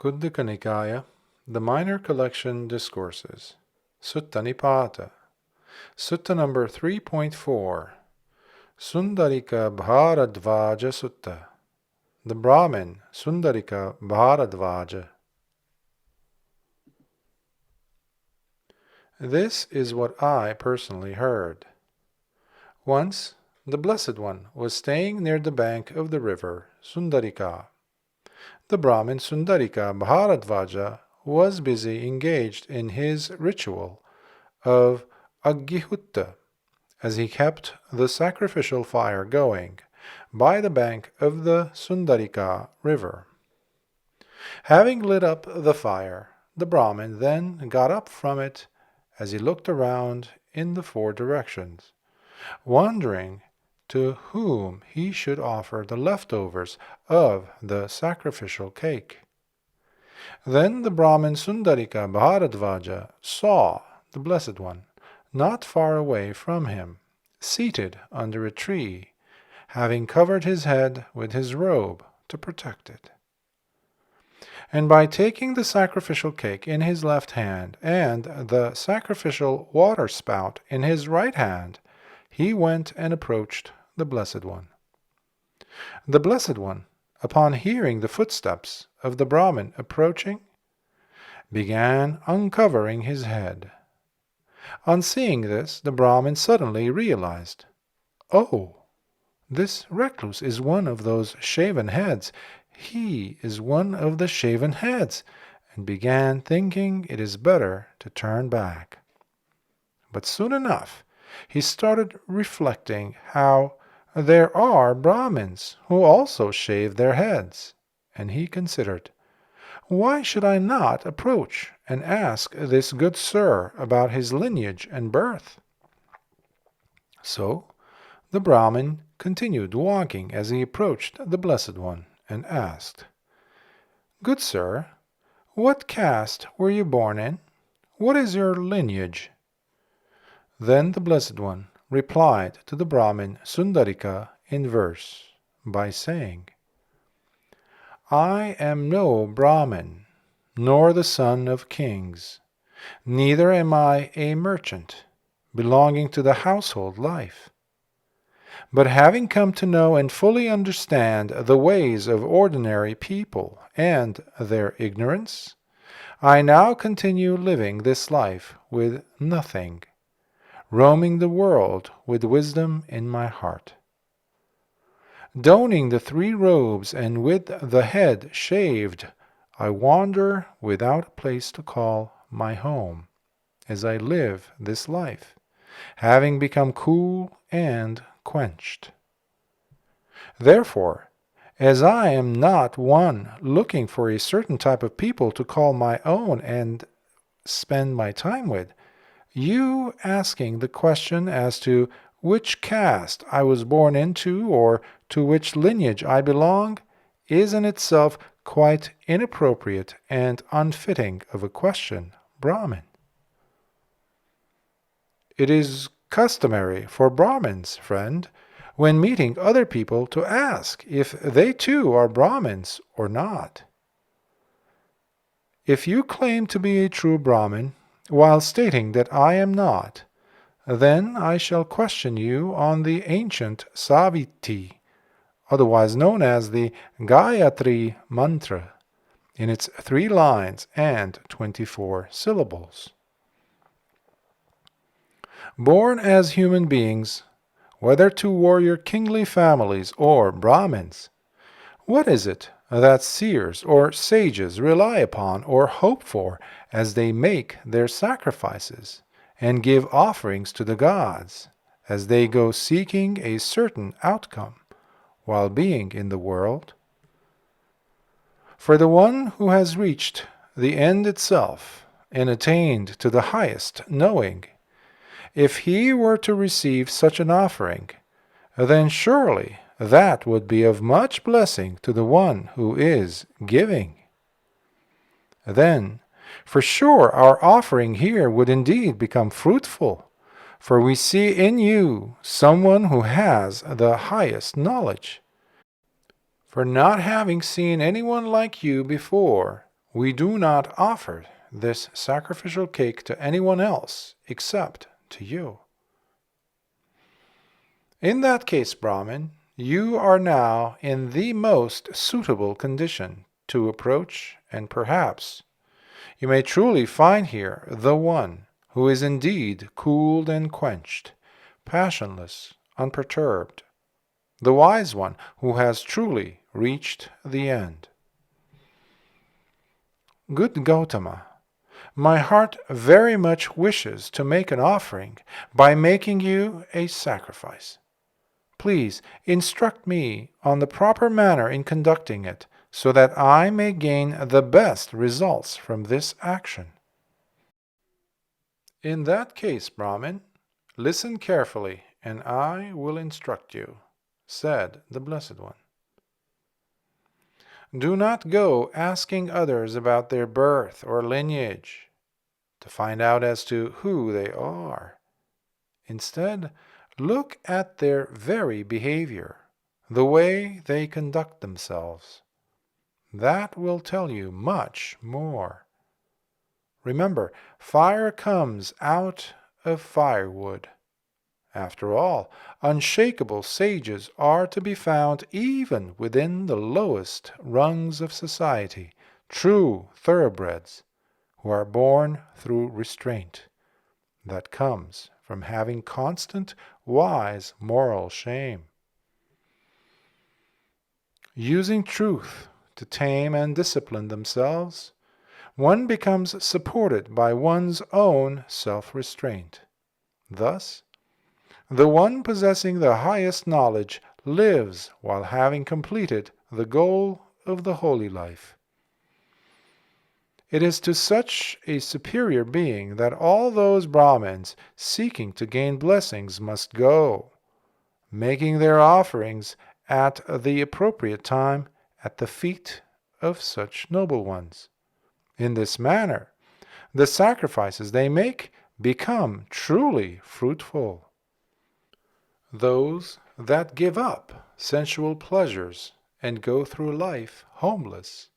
Khuddaka Nikāya, the Minor Collection Discourses, Sutta Nipāta, Sutta number 3.4, Sundarikabhāradvāja Sutta, the Brahmin Sundarikabhāradvāja. This is what I personally heard. Once, the Blessed One was staying near the bank of the river Sundarika. The Brahmin Sundarikabhāradvāja was busy engaged in his ritual of Agihutta, as he kept the sacrificial fire going by the bank of the Sundarika river. Having lit up the fire, the Brahmin then got up from it as he looked around in the four directions, wondering to whom he should offer the leftovers of the sacrificial cake. Then the Brahmin Sundarikabhāradvāja saw the Blessed One not far away from him, seated under a tree, having covered his head with his robe to protect it. And by taking the sacrificial cake in his left hand and the sacrificial water spout in his right hand, he went and approached the Blessed One. The Blessed One, upon hearing the footsteps of the Brahmin approaching, began uncovering his head. On seeing this, the Brahmin suddenly realized, "Oh, this recluse is one of those shaven heads. He is one of the shaven heads," and began thinking it is better to turn back. But soon enough, he started reflecting how there are Brahmins who also shave their heads, and he considered, "Why should I not approach and ask this good sir about his lineage and birth?" So the Brahmin continued walking as he approached the Blessed One and asked, "Good sir, what caste were you born in? What is your lineage?" Then the Blessed One replied to the Brahmin Sundarika in verse by saying, "I am no Brahmin, nor the son of kings, neither am I a merchant, belonging to the household life. But having come to know and fully understand the ways of ordinary people and their ignorance, I now continue living this life with nothing, roaming the world with wisdom in my heart. Donning the 3 robes and with the head shaved, I wander without a place to call my home, as I live this life, having become cool and quenched. Therefore, as I am not one looking for a certain type of people to call my own and spend my time with, you asking the question as to which caste I was born into or to which lineage I belong is in itself quite inappropriate and unfitting of a question, Brahmin. It is customary for Brahmins, friend, when meeting other people to ask if they too are Brahmins or not. If you claim to be a true Brahmin, while stating that I am not, then I shall question you on the ancient Saviti, otherwise known as the Gayatri Mantra, in its 3 lines and 24 syllables. Born as human beings, whether to warrior kingly families or Brahmins, what is it that seers or sages rely upon or hope for as they make their sacrifices and give offerings to the gods, as they go seeking a certain outcome while being in the world? For the one who has reached the end itself and attained to the highest knowing, if he were to receive such an offering, then surely that would be of much blessing to the one who is giving. Then, for sure, our offering here would indeed become fruitful, for we see in you someone who has the highest knowledge. For not having seen anyone like you before, we do not offer this sacrificial cake to anyone else except to you. In that case, Brahmin, you are now in the most suitable condition to approach, and perhaps you may truly find here the one who is indeed cooled and quenched, passionless, unperturbed, the wise one who has truly reached the end. Good Gautama, my heart very much wishes to make an offering by making you a sacrifice. Please instruct me on the proper manner in conducting it, so that I may gain the best results from this action. In that case, Brahmin, listen carefully, and I will instruct you, said the Blessed One. Do not go asking others about their birth or lineage to find out as to who they are. Instead, look at their very behavior, the way they conduct themselves. That will tell you much more. Remember, fire comes out of firewood. After all, unshakable sages are to be found even within the lowest rungs of society, true thoroughbreds, who are born through restraint, that comes from having constant, wise moral shame. Using truth to tame and discipline themselves, one becomes supported by one's own self-restraint. Thus, the one possessing the highest knowledge lives while having completed the goal of the holy life. It is to such a superior being that all those Brahmins seeking to gain blessings must go, making their offerings at the appropriate time at the feet of such noble ones. In this manner, the sacrifices they make become truly fruitful. Those that give up sensual pleasures and go through life homeless,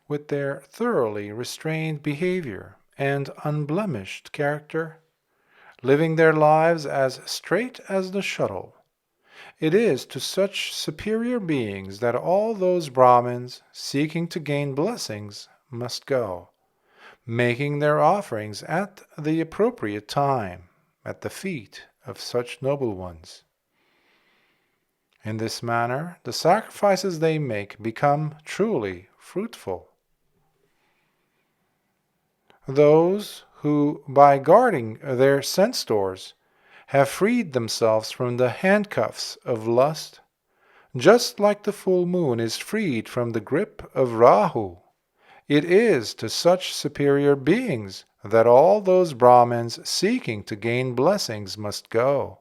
with their thoroughly restrained behavior and unblemished character, living their lives as straight as the shuttle, it is to such superior beings that all those Brahmins seeking to gain blessings must go, making their offerings at the appropriate time at the feet of such noble ones. In this manner, the sacrifices they make become truly fruitful. Those who, by guarding their sense doors, have freed themselves from the handcuffs of lust, just like the full moon is freed from the grip of Rahu, it is to such superior beings that all those Brahmins seeking to gain blessings must go,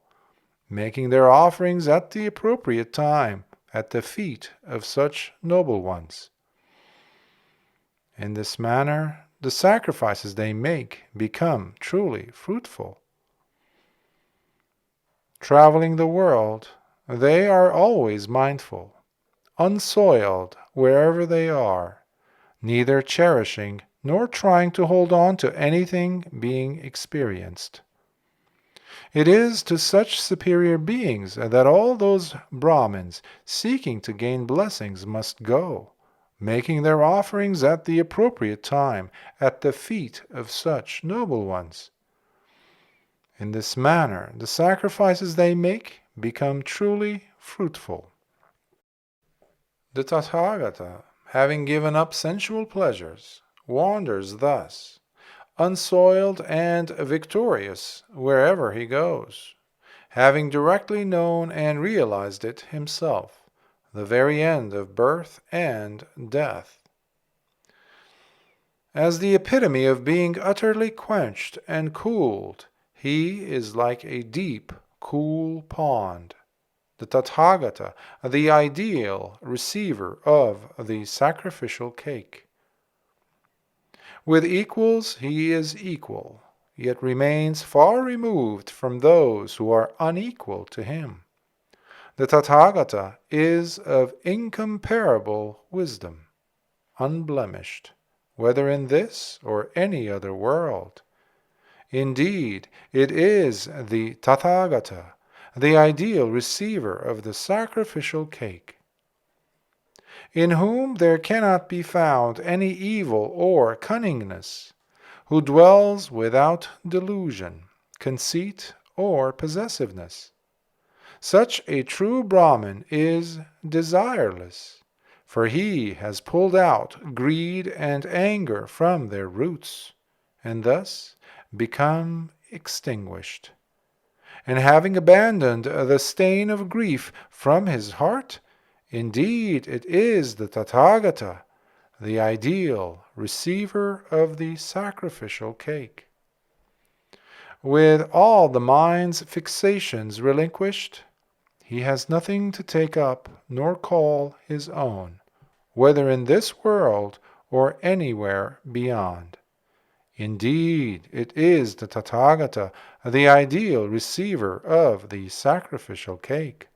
making their offerings at the appropriate time at the feet of such noble ones. In this manner, the sacrifices they make become truly fruitful. Traveling the world, they are always mindful, unsoiled wherever they are, neither cherishing nor trying to hold on to anything being experienced. It is to such superior beings that all those Brahmins seeking to gain blessings must go, making their offerings at the appropriate time at the feet of such noble ones. In this manner, the sacrifices they make become truly fruitful. The Tathagata, having given up sensual pleasures, wanders thus, unsoiled and victorious wherever he goes, having directly known and realized it himself, the very end of birth and death. As the epitome of being utterly quenched and cooled, he is like a deep, cool pond, the Tathagata, the ideal receiver of the sacrificial cake. With equals he is equal, yet remains far removed from those who are unequal to him. The Tathagata is of incomparable wisdom, unblemished, whether in this or any other world. Indeed, it is the Tathagata, the ideal receiver of the sacrificial cake, in whom there cannot be found any evil or cunningness, who dwells without delusion, conceit, or possessiveness. Such a true Brahmin is desireless, for he has pulled out greed and anger from their roots, and thus become extinguished. And having abandoned the stain of grief from his heart, indeed it is the Tathagata, the ideal receiver of the sacrificial cake. With all the mind's fixations relinquished, he has nothing to take up nor call his own, whether in this world or anywhere beyond. Indeed, it is the Tathagata, the ideal receiver of the sacrificial cake.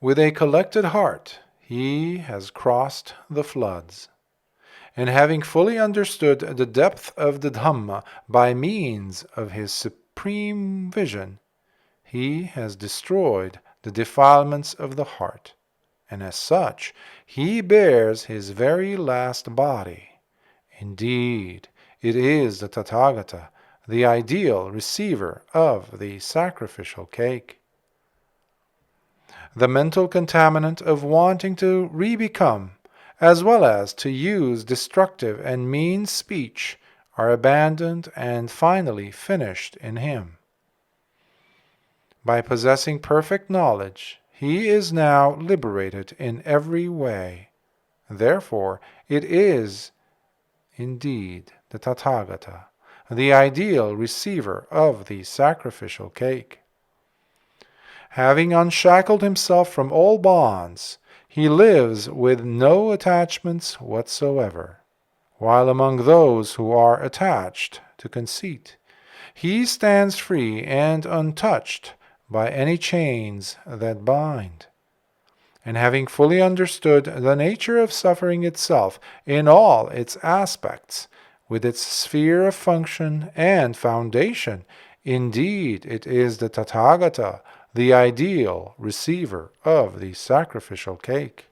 With a collected heart, he has crossed the floods, and having fully understood the depth of the Dhamma by means of his supreme vision, he has destroyed the defilements of the heart, and as such he bears his very last body. Indeed, it is the Tathagata, the ideal receiver of the sacrificial cake. The mental contaminant of wanting to re-become, as well as to use destructive and mean speech, are abandoned and finally finished in him. By possessing perfect knowledge, he is now liberated in every way. Therefore, it is indeed the Tathagata, the ideal receiver of the sacrificial cake. Having unshackled himself from all bonds, he lives with no attachments whatsoever, while among those who are attached to conceit, he stands free and untouched by any chains that bind. And having fully understood the nature of suffering itself in all its aspects, with its sphere of function and foundation, indeed it is the Tathagata, the ideal receiver of the sacrificial cake.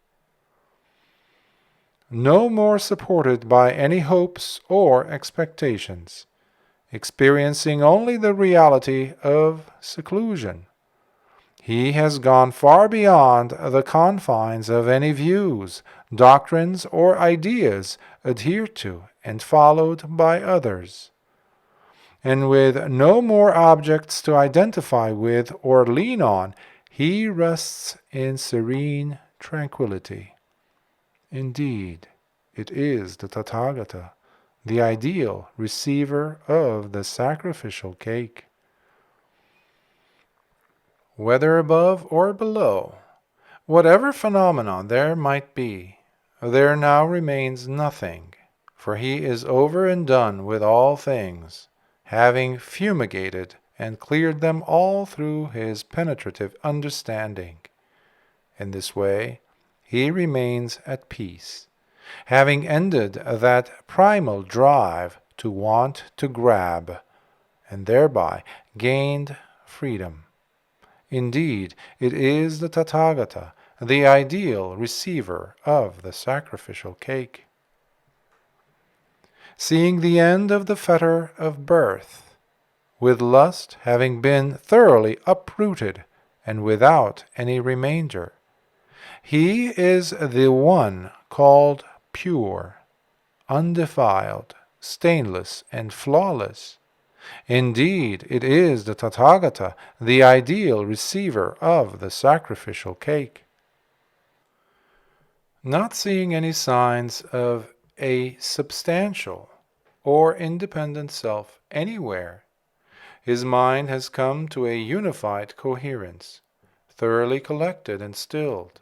No more supported by any hopes or expectations, experiencing only the reality of seclusion, he has gone far beyond the confines of any views, doctrines, or ideas adhered to and followed by others. And with no more objects to identify with or lean on, he rests in serene tranquility. Indeed, it is the Tathagata, the ideal receiver of the sacrificial cake. Whether above or below, whatever phenomenon there might be, there now remains nothing, for he is over and done with all things, having fumigated and cleared them all through his penetrative understanding. In this way, he remains at peace, having ended that primal drive to want to grab, and thereby gained freedom. Indeed, it is the Tathagata, the ideal receiver of the sacrificial cake. Seeing the end of the fetter of birth, with lust having been thoroughly uprooted and without any remainder, he is the one called pure, undefiled, stainless, and flawless. Indeed, it is the Tathagata, the ideal receiver of the sacrificial cake. Not seeing any signs of a substantial or independent self anywhere, his mind has come to a unified coherence, thoroughly collected and stilled.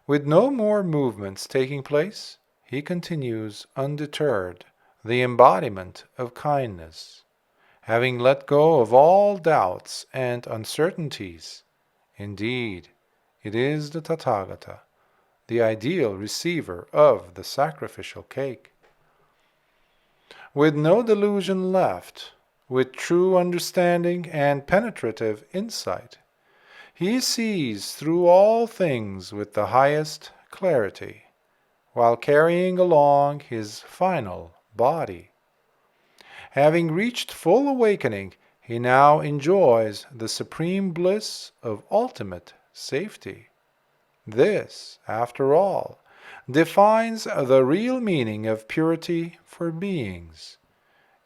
With no more movements taking place, he continues undeterred, the embodiment of kindness, having let go of all doubts and uncertainties. Indeed, it is the Tathagata, the ideal receiver of the sacrificial cake. With no delusion left, with true understanding and penetrative insight, he sees through all things with the highest clarity, while carrying along his final body. Having reached full awakening, he now enjoys the supreme bliss of ultimate safety. This, after all, defines the real meaning of purity for beings.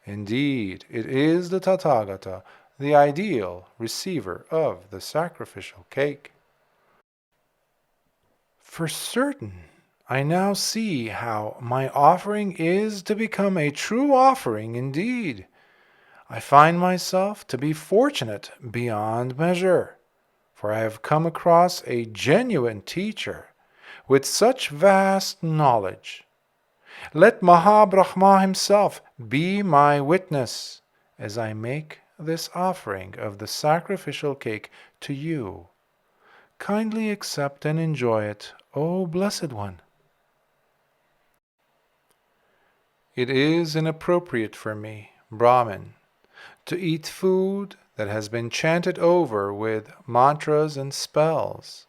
Indeed, it is the Tathagata, the ideal receiver of the sacrificial cake. For certain, I now see how my offering is to become a true offering indeed. I find myself to be fortunate beyond measure, for I have come across a genuine teacher with such vast knowledge. Let Mahabrahma himself be my witness as I make this offering of the sacrificial cake to you. Kindly accept and enjoy it, O Blessed One. It is inappropriate for me, Brahmin, to eat food that has been chanted over with mantras and spells.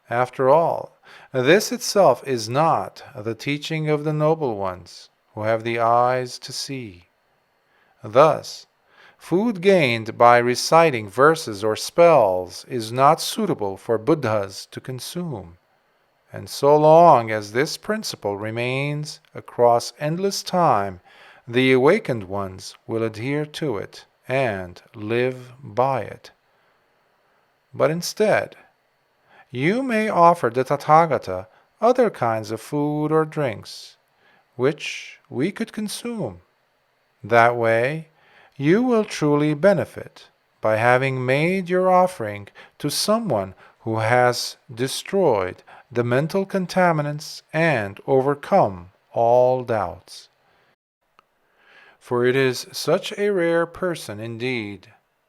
After all, this itself is not the teaching of the noble ones who have the eyes to see. Thus, food gained by reciting verses or spells is not suitable for Buddhas to consume. And so long as this principle remains across endless time, the awakened ones will adhere to it and live by it. But instead, you may offer the Tathagata other kinds of food or drinks, which we could consume. That way, you will truly benefit by having made your offering to someone who has destroyed the mental contaminants and overcome all doubts. For it is such a rare person indeed,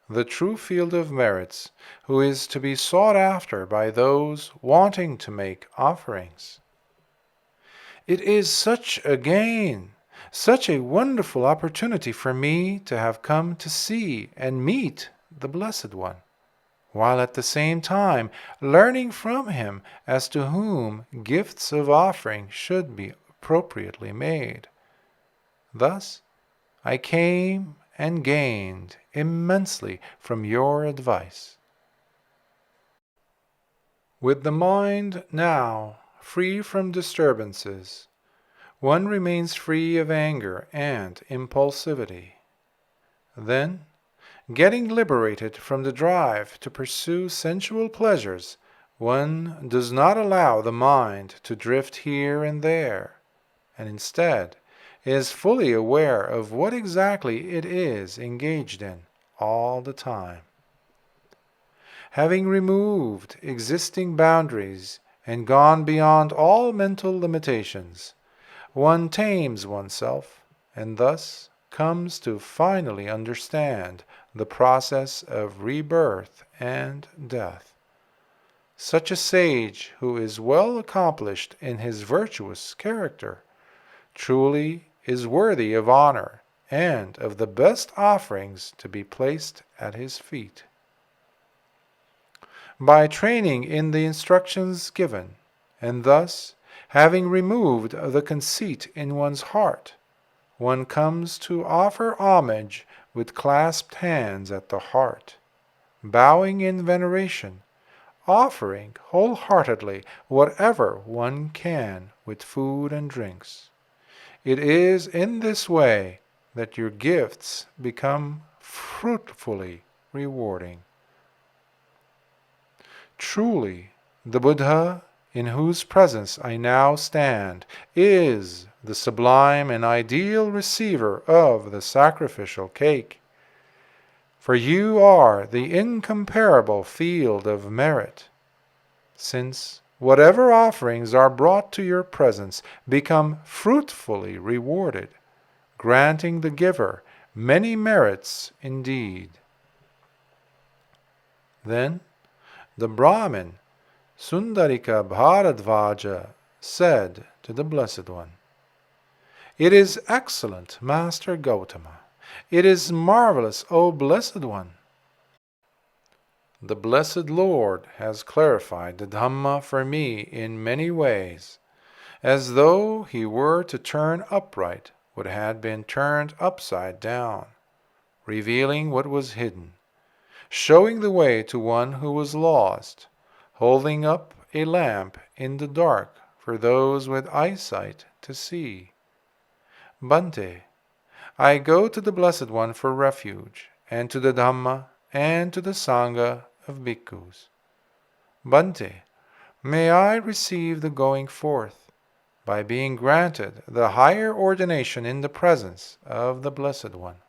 the true field of merits, who is to be sought after by those wanting to make offerings. It is such a gain, such a wonderful opportunity for me to have come to see and meet the Blessed One, while at the same time learning from him as to whom gifts of offering should be appropriately made. Thus, I came and gained immensely from your advice. With the mind now free from disturbances, one remains free of anger and impulsivity. Then, getting liberated from the drive to pursue sensual pleasures, one does not allow the mind to drift here and there, and instead is fully aware of what exactly it is engaged in all the time. Having removed existing boundaries and gone beyond all mental limitations, one tames oneself and thus comes to finally understand the process of rebirth and death. Such a sage who is well accomplished in his virtuous character truly is worthy of honor and of the best offerings to be placed at his feet. By training in the instructions given, and thus having removed the conceit in one's heart, one comes to offer homage with clasped hands at the heart, bowing in veneration, offering wholeheartedly whatever one can with food and drinks. It is in this way that your gifts become fruitfully rewarding. Truly, the Buddha, in whose presence I now stand, is the sublime and ideal receiver of the sacrificial cake. For you are the incomparable field of merit, since whatever offerings are brought to your presence become fruitfully rewarded, granting the giver many merits indeed. Then the Brahmin, Sundarikabhāradvāja said to the Blessed One, "It is excellent, Master Gautama. It is marvelous, O Blessed One. The Blessed Lord has clarified the Dhamma for me in many ways, as though he were to turn upright what had been turned upside down, revealing what was hidden, showing the way to one who was lost, holding up a lamp in the dark for those with eyesight to see. Bhante, I go to the Blessed One for refuge, and to the Dhamma, and to the Sangha of bhikkhus. Bhante, may I receive the going forth, by being granted the higher ordination in the presence of the Blessed One."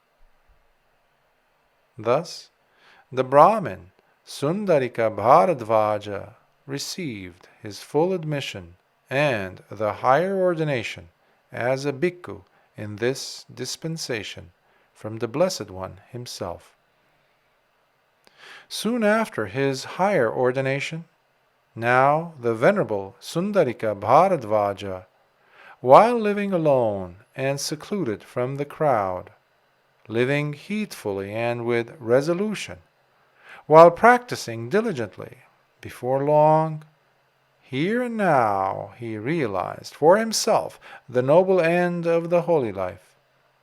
Thus, the Brahmin Sundarikabhāradvāja received his full admission and the higher ordination as a bhikkhu in this dispensation from the Blessed One himself. Soon after his higher ordination, now the Venerable Sundarikabhāradvāja, while living alone and secluded from the crowd, living heedfully and with resolution, while practicing diligently, before long, here and now he realized for himself the noble end of the holy life,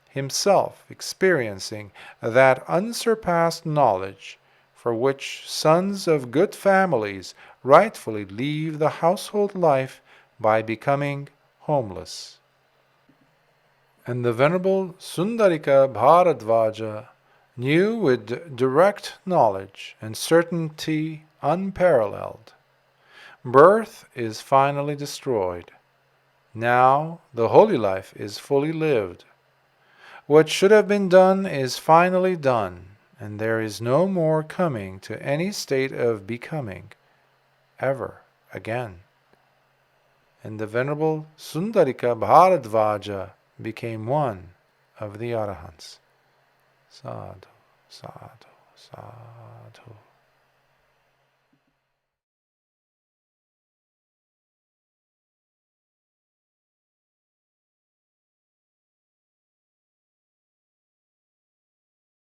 himself experiencing that unsurpassed knowledge for which sons of good families rightfully leave the household life by becoming homeless. And the Venerable Sundarikabhāradvāja knew with direct knowledge and certainty unparalleled. Birth is finally destroyed. Now the holy life is fully lived. What should have been done is finally done, and there is no more coming to any state of becoming ever again. And the Venerable Sundarikabhāradvāja became one of the Arahants. Sadhu, sadhu, sadhu.